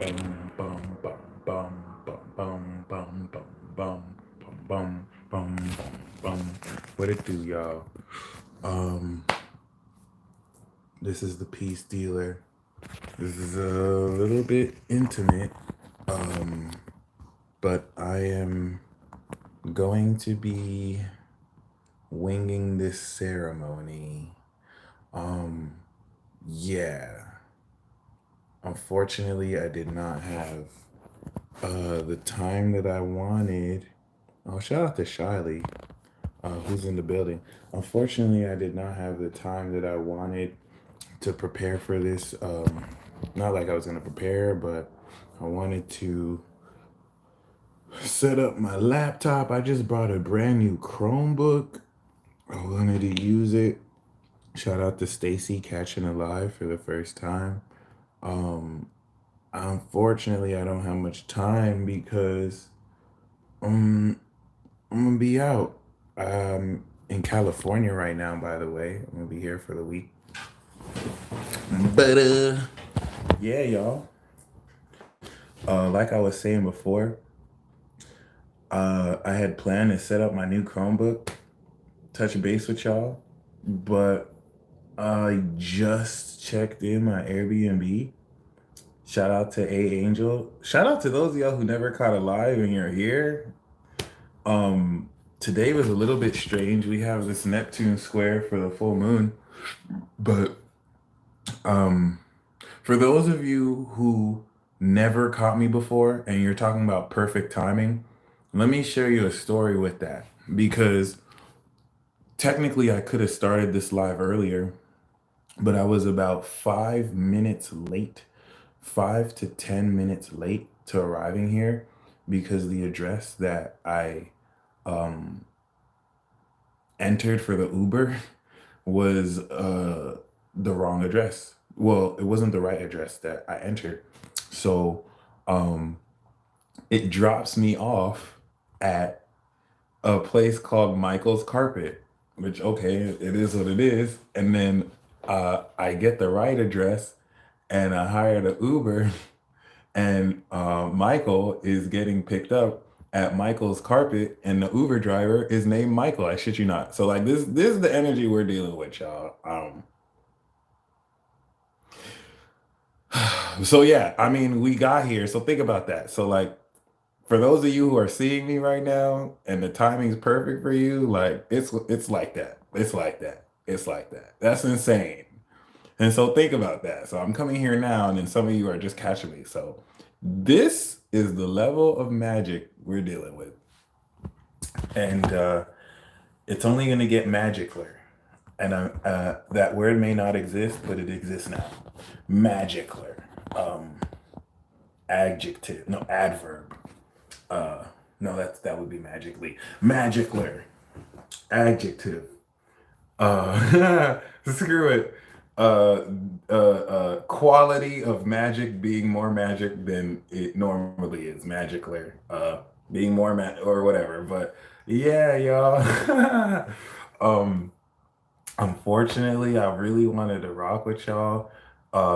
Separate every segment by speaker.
Speaker 1: Bum, bum, bum, bum, bum, bum, bum, bum, bum, bum, bum, bum, bum. What it do, y'all? Um, this is the peace dealer. This is a little bit intimate, but I am going to be winging this ceremony. Um, yeah. Unfortunately, I did not have the time that I wanted. Oh, shout out to Shiley, who's in the building. Unfortunately, I did not have the time that I wanted to prepare for this. Not like I was going to prepare, but I wanted to set up my laptop. I just bought a brand new Chromebook. I wanted to use it. Shout out to Stacy catching alive for the first time. Um, Unfortunately, I don't have much time because um, I'm gonna be out. In California right now, by the way. I'm gonna be here for the week. But yeah, y'all. Like I was saying before, I had planned to set up my new Chromebook, touch base with y'all, but I just checked in my Airbnb. Shout out to A Angel. Shout out to those of y'all who never caught a live and you're here. Today was a little bit strange. We have this Neptune square for the full moon, but um for those of you who never caught me before and you're talking about perfect timing, let me share you a story with that because technically I could have started this live earlier, but I was about 5 minutes late, 5 to 10 minutes late to arriving here because the address that I um entered for the Uber was the wrong address. Well, it wasn't the right address that I entered. So um it drops me off at a place called Michael's Carpet, which okay, it is what it is. And then I get the right address and I hired an Uber and Michael is getting picked up at Michael's Carpet, and the Uber driver is named Michael. I shit you not. So like this is the energy we're dealing with, y'all. So yeah, I mean, we got here. So think about that. So like for those of you who are seeing me right now and the timing's perfect for you, like it's like that. It's like that. It's like that. That's insane. And so think about that. So I'm coming here now, and then some of you are just catching me. So this is the level of magic we're dealing with. And it's only going to get magicler. And that word may not exist, but it exists now. Magicler. Um, Adjective. No, adverb. No, that would be magically. Magicler. Adjective. Screw it. Quality of magic being more magic than it normally is. Magicler. Being more or whatever. But yeah, y'all. um, Unfortunately, I really wanted to rock with y'all.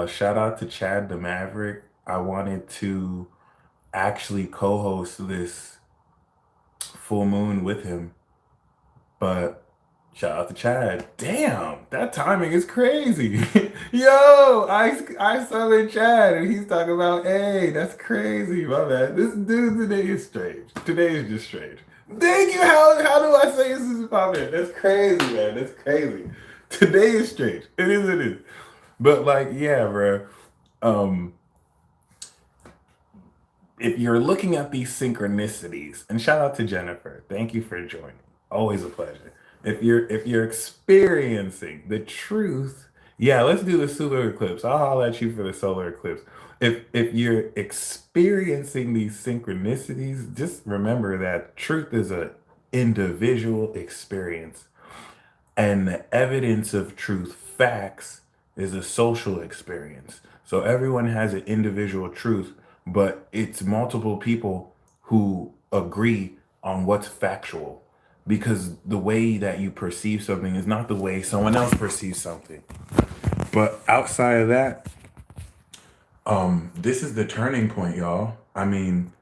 Speaker 1: Shout out to Chad the Maverick. I wanted to actually co-host this full moon with him, but shout out to Chad. Damn, that timing is crazy. Yo, I summoned Chad and he's talking about, hey, that's crazy, my man. This dude today is strange. Today is just strange. Thank you. How do I say this is popping? That's crazy, man. That's crazy. Today is strange. It is, it is. But like, yeah, bro. Um, if you're looking at these synchronicities, and shout out to Jennifer, thank you for joining. Always a pleasure. If you're experiencing the truth, yeah, let's do the solar eclipse. I'll holler at you for the solar eclipse. If you're experiencing these synchronicities, just remember that truth is a individual experience, and the evidence of truth, facts, is a social experience. So everyone has an individual truth, but it's multiple people who agree on what's factual because the way that you perceive something is not the way someone else perceives something. But outside of that, This is the turning point, y'all. I mean,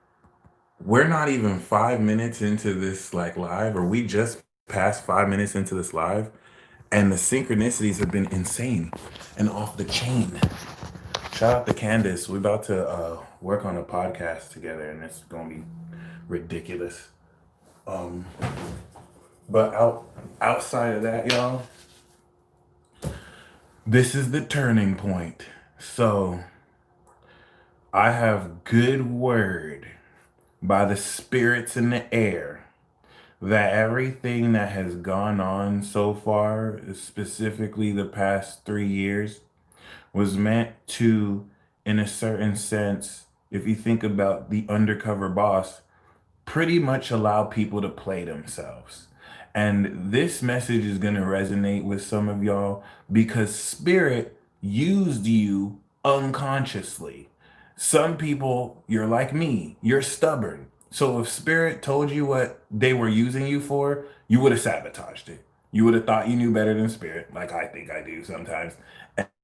Speaker 1: we're not even 5 minutes into this like live, or we just passed 5 minutes into this live, and the synchronicities have been insane and off the chain. Shout out to Candace. We're about to work on a podcast together, and it's gonna be ridiculous. Um, but outside of that, y'all, this is the turning point. So I have good word by the spirits in the air that everything that has gone on so far, specifically the past 3 years, was meant to, in a certain sense, if you think about the undercover boss, pretty much allow people to play themselves. And this message is going to resonate with some of y'all because spirit used you unconsciously. Some people, you're like me, you're stubborn. So if spirit told you what they were using you for, you would have sabotaged it. You would have thought you knew better than spirit, like I think I do sometimes.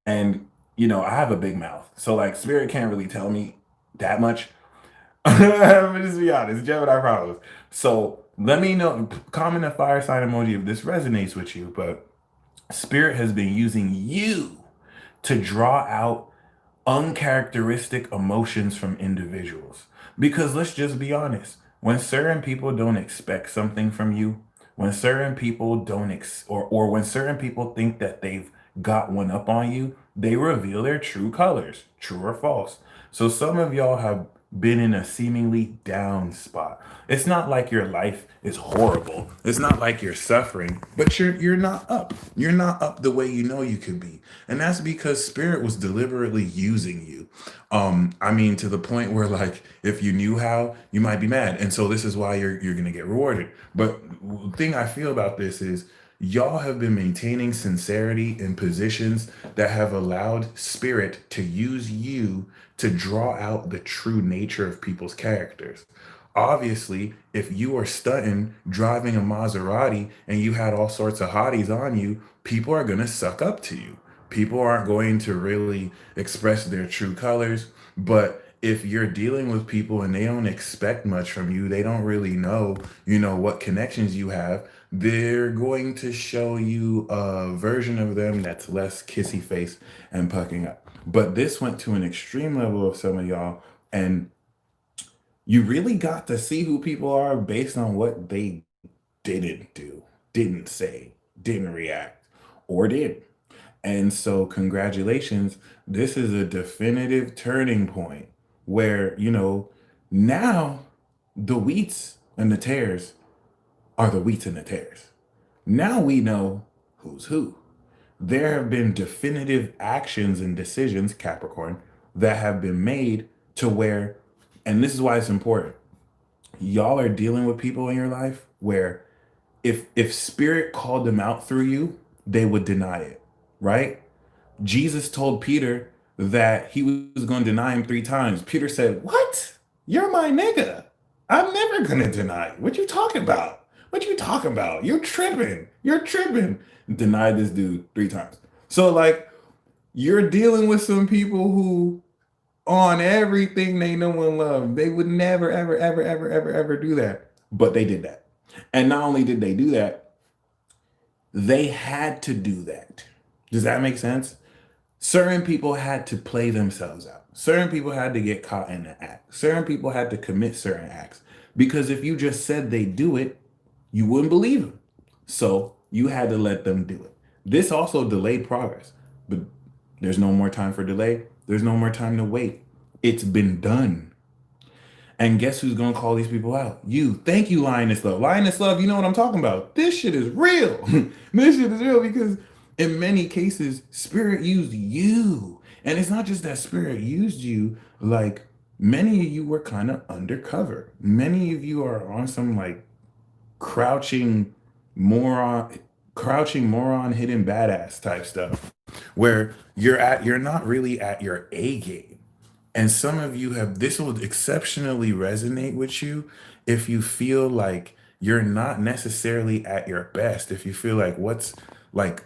Speaker 1: And, I have a big mouth. So, like, spirit can't really tell me that much. Let me just be honest, Gemini problems. So let me know, comment a fire sign emoji if this resonates with you. But Spirit has been using you to draw out uncharacteristic emotions from individuals. Because let's just be honest, when certain people don't expect something from you, when certain people don't or when certain people think that they've got one up on you, they reveal their true colors, true or false. So some of y'all have been in a seemingly down spot. It's not like your life is horrible. It's not like you're suffering, but you're not up. You're not up the way you know you could be. And that's because spirit was deliberately using you. I mean, to the point where like if you knew how, you might be mad. And so this is why you're gonna get rewarded. But the thing I feel about this is y'all have been maintaining sincerity in positions that have allowed spirit to use you to draw out the true nature of people's characters. Obviously, if you are stunting driving a Maserati and you had all sorts of hotties on you, people are going to suck up to you. People aren't going to really express their true colors. But if you're dealing with people and they don't expect much from you, they don't really know, what connections you have, they're going to show you a version of them that's less kissy face and pucking up. But this went to an extreme level of some of y'all, and you really got to see who people are based on what they didn't do, didn't say, didn't react, or did. And so, congratulations. This is a definitive turning point where, now the wheats and the tares are the wheats and the tares. Now we know who's who. There have been definitive actions and decisions, Capricorn, that have been made to where, and this is why it's important. Y'all are dealing with people in your life where if spirit called them out through you, they would deny it, right? Jesus told Peter that he was going to deny him 3 times. Peter said, "What? You're my nigga. I'm never going to deny you. What you talking about? What you talking about? You're tripping. You're tripping." Denied this dude 3 times. So, like, you're dealing with some people who, on everything they know and love, they would never, ever, ever, ever, ever, ever do that. But they did that. And not only did they do that, they had to do that. Does that make sense? Certain people had to play themselves out. Certain people had to get caught in the act. Certain people had to commit certain acts. Because if you just said they do it, you wouldn't believe them. So you had to let them do it. This also delayed progress. But there's no more time for delay. There's no more time to wait. It's been done. And guess who's gonna call these people out? You. Thank you, Lioness Love. Lioness Love, you know what I'm talking about. This shit is real. This shit is real because in many cases, Spirit used you. And it's not just that Spirit used you, like many of you were kind of undercover. Many of you are on some like crouching moron, crouching moron, hidden badass type stuff where you're not really at your A game. And some of you have, this will exceptionally resonate with you if you feel like you're not necessarily at your best. If you feel like like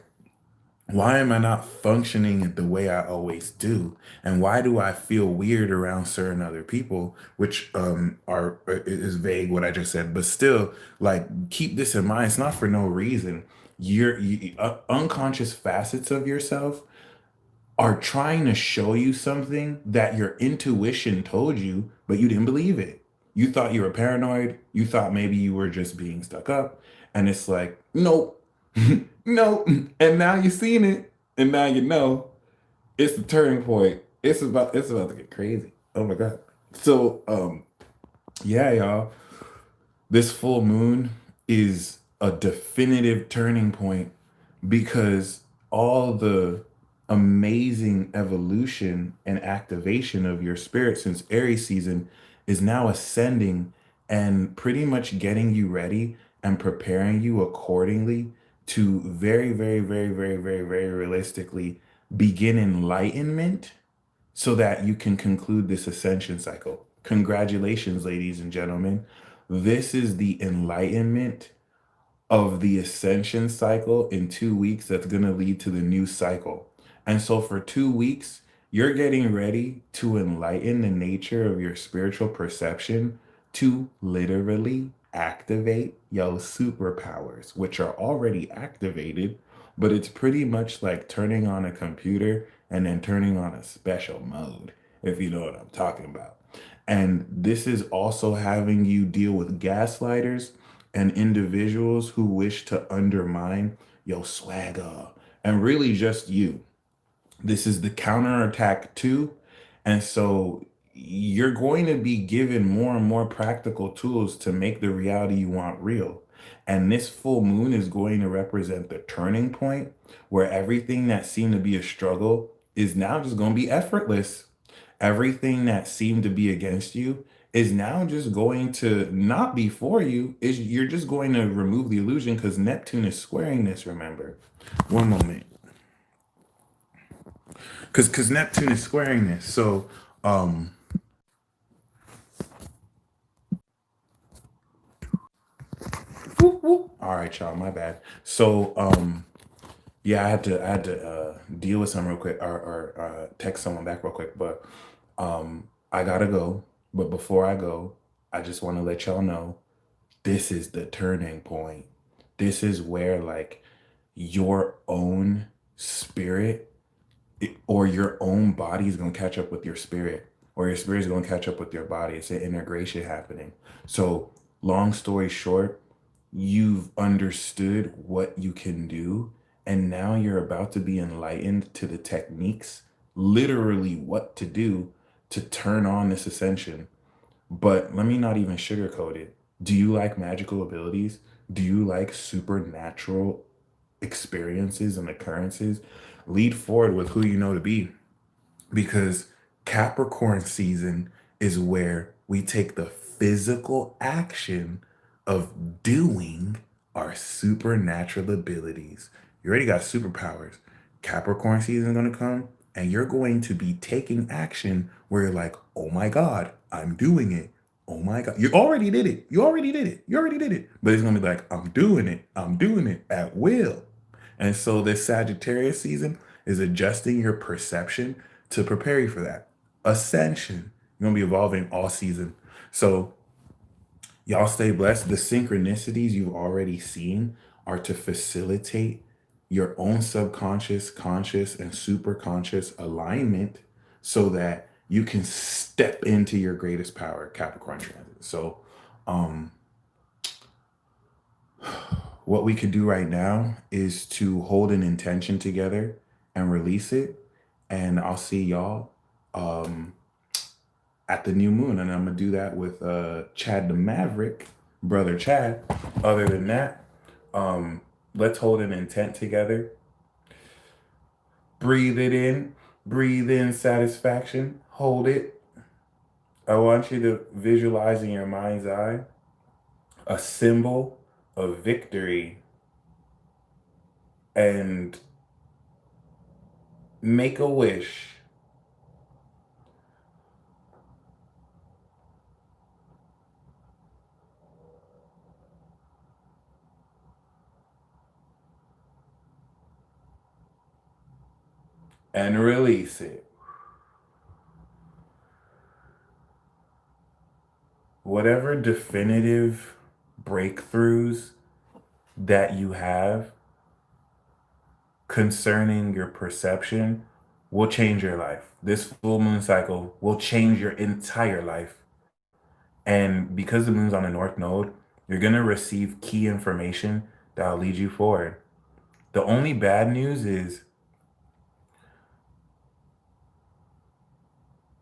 Speaker 1: Why am I not functioning the way I always do? And why do I feel weird around certain other people, which are is vague what I just said, but still, like, keep this in mind. It's not for no reason. Unconscious facets of yourself are trying to show you something that your intuition told you, but you didn't believe it. You thought you were paranoid. You thought maybe you were just being stuck up. And it's like, nope, no. And now you've seen it. And now you know it's the turning point. It's about to get crazy. Oh my God. So yeah, y'all. This full moon is a definitive turning point because all the amazing evolution and activation of your spirit since Aries season is now ascending and pretty much getting you ready and preparing you accordingly to very, very, very, very, very, very realistically begin enlightenment so that you can conclude this ascension cycle. Congratulations, ladies and gentlemen. This is the enlightenment of the ascension cycle in 2 weeks that's going to lead to the new cycle. And so for 2 weeks, you're getting ready to enlighten the nature of your spiritual perception to literally activate your superpowers, which are already activated, but it's pretty much like turning on a computer and then turning on a special mode, if you know what I'm talking about. And this is also having you deal with gaslighters and individuals who wish to undermine your swagger and really just you. This is the counterattack too. And so you're going to be given more and more practical tools to make the reality you want real. And this full moon is going to represent the turning point where everything that seemed to be a struggle is now just going to be effortless. Everything that seemed to be against you is now just going to not be for you. Is You're just going to remove the illusion because Neptune is squaring this, remember. One moment. Because Neptune is squaring this. So whoop, whoop. All right, y'all, my bad. So yeah, I had to deal with some real quick or text someone back real quick, but I gotta go. But before I go, I just want to let y'all know this is the turning point. This is where like your own spirit or your own body is going to catch up with your spirit, or your spirit is going to catch up with your body. It's an integration happening. So long story short, you've understood what you can do, and now you're about to be enlightened to the techniques, literally what to do to turn on this ascension. But let me not even sugarcoat it. Do you like magical abilities? Do you like supernatural experiences and occurrences? Lead forward with who you know to be, because Capricorn season is where we take the physical action of doing our supernatural abilities. You already got superpowers. Capricorn season is going to come and you're going to be taking action where you're like, oh my God, I'm doing it. Oh my God. You already did it. You already did it. You already did it. But it's going to be like, I'm doing it. I'm doing it at will. And so this Sagittarius season is adjusting your perception to prepare you for that. Ascension. You're going to be evolving all season. So y'all stay blessed. The synchronicities you've already seen are to facilitate your own subconscious, conscious, and super conscious alignment so that you can step into your greatest power, Capricorn transit. So, what we could do right now is to hold an intention together and release it. And I'll see y'all at the new moon. And I'm going to do that with Chad the Maverick, brother Chad. Other than that, let's hold an intent together. Breathe it in. Breathe in satisfaction. Hold it. I want you to visualize in your mind's eye a symbol of victory and make a wish. and release it. Whatever definitive breakthroughs that you have concerning your perception will change your life. This full moon cycle will change your entire life. And because the moon's on the north node, you're going to receive key information that'll lead you forward. The only bad news is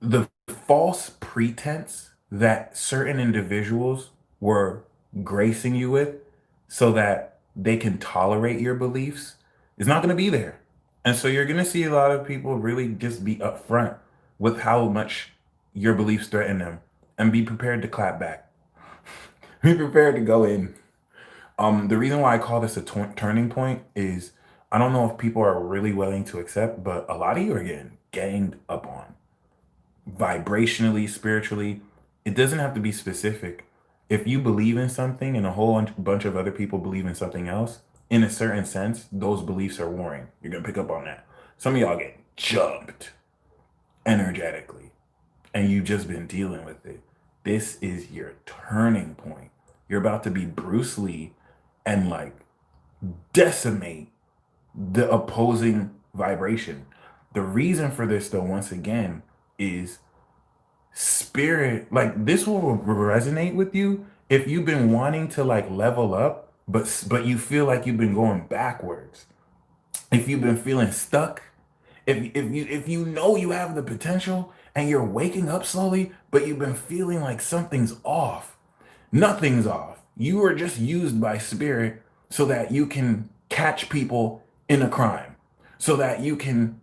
Speaker 1: the false pretense that certain individuals were gracing you with so that they can tolerate your beliefs is not going to be there. And so you're going to see a lot of people really just be upfront with how much your beliefs threaten them and be prepared to clap back. Be prepared to go in. The reason why I call this a turning point is I don't know if people are really willing to accept, but a lot of you are getting ganged up on vibrationally, spiritually. It doesn't have to be specific. If you believe in something and a whole bunch of other people believe in something else, in a certain sense, those beliefs are warring. You're going to pick up on that. Some of y'all get jumped energetically, and you've just been dealing with it. This is your turning point. You're about to be Bruce Lee and like decimate the opposing vibration. The reason for this, though, once again, is spirit. Like this will resonate with you if you've been wanting to like level up, but you feel like you've been going backwards. If you've been feeling stuck, if you know you have the potential and you're waking up slowly, but you've been feeling like something's off. Nothing's off. You are just used by spirit so that you can catch people in a crime, so that you can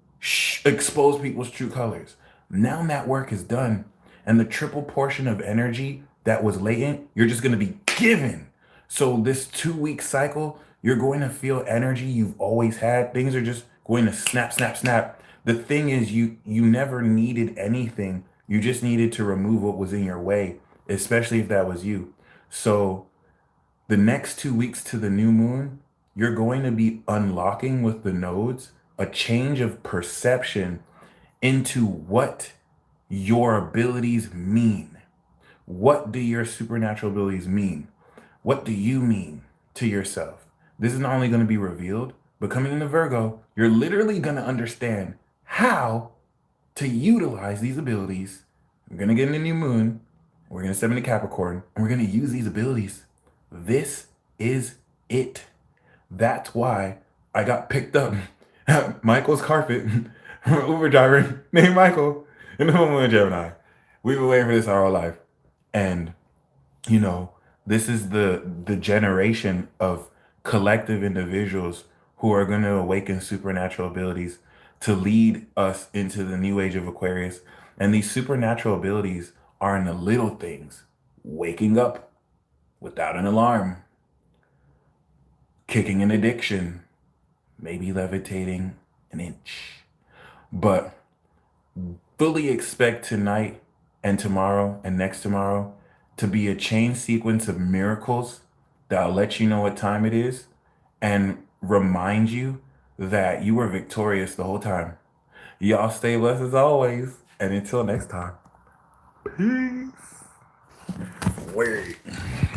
Speaker 1: expose people's true colors. Now that work is done, and the triple portion of energy that was latent, you're just going to be given. So this 2 week cycle, you're going to feel energy you've always had. Things are just going to snap, snap, snap. The thing is, you never needed anything. You just needed to remove what was in your way, especially if that was you. So the next 2 weeks to the new moon, you're going to be unlocking with the nodes a change of perception into what your abilities mean. What do your supernatural abilities mean? What do you mean to yourself? This is not only going to be revealed, but coming into Virgo, you're literally going to understand how to utilize these abilities. We're going to get in the new moon. We're going to step into Capricorn, and we're going to use these abilities. This is it. That's why I got picked up at Michael's carpet from an Uber driver named Michael in the home of Gemini. We've been waiting for this our whole life. And, you know, this is the generation of collective individuals who are going to awaken supernatural abilities to lead us into the new age of Aquarius. And these supernatural abilities are in the little things: waking up without an alarm, kicking an addiction, maybe levitating an inch. But fully expect tonight and tomorrow and next tomorrow to be a chain sequence of miracles that'll let you know what time it is and remind you that you were victorious the whole time. Y'all stay blessed as always. And until next time, peace. Wait.